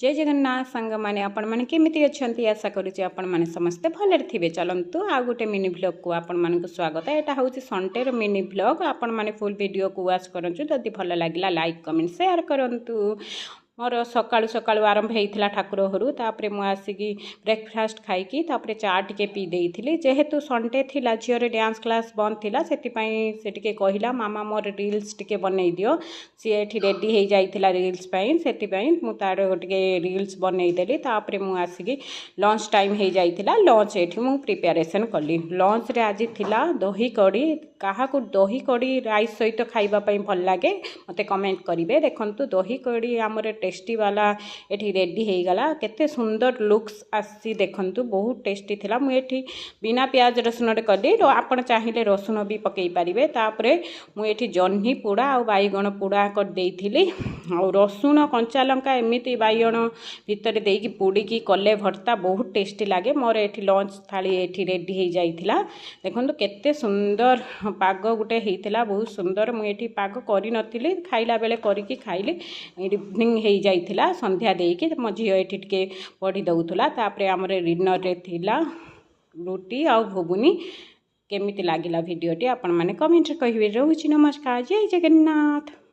जय जगन्नाथ सांग मैंने आपण मैंने केमिति अच्छी आशा करुँचे आपण मैंने समस्ते भलरे थे। चलतु आ गोटे मिनी ब्लॉग को आपण मानक स्वागत। यहाँ हूँ संडे मिनी ब्लॉग। आपण मैंने फुल वीडियो को वाच करूँ। जदि भल लगे लाइक कमेंट शेयर करूँ। मोर सकाळु सकाळु आरंभ होता ठाकुर घरू तापर मु आसिकी ब्रेकफास्ट खाइकी तापर चा टिके पी देइथिली। जेहेतु संडे थिला झीर डांस क्लास बंद थिला से टिके कहिला मामा मोर रील्स टिके बनई दियो। सी एठी रेडी हो जाइथिला रील्स पई से मु तार टिके रील्स बनई देली। तापर मु आसिकी लंच टाइम हो जाइथिला। लंच एठी मु प्रिपरेशन कली। लंच रे आज थिला दही कड़ी। क्या दही कड़ी राइस सहित खाइबा पई भल लागे मते कमेंट करिवे। देखंतु दही कड़ी आमर टेस्टी वाला एठी रेडी हो गला। केते सुंदर लुक्स आसी देखंतु बहुत टेस्टी थिला। मु एठी बिना प्याज रसुन रे कली। आपण चाहिले रसुन भी पकई पारिबे। तापरे मु एठी जन्ही पोड़ा आ बैगण पोड़ा कर देइथिली। आ रसुन कंचा लंका एमिति बैगण भितर देकी पोड़ीकी कले भर्ता बहुत टेस्टी लागे। मोर एठी लंच थाली एठी रेडी हो जाइथिला। देखंतु केते सुंदर पाग गुटे होइथिला बहुत सुंदर। मु एठी पाग करि नथिली खाइला बेले करिकी खाइली। इवनिंग हो जाइथिला संध्या देकी मो झियो एठी टिके पढ़ी दउथुला। तापरे हमरे डिनर रे थिला रोटी आ घुगुनी। केमिति लागिला वीडियोटी आपण माने कमेंट रे कहिबे। रहूची नमस्कार। जय जगन्नाथ।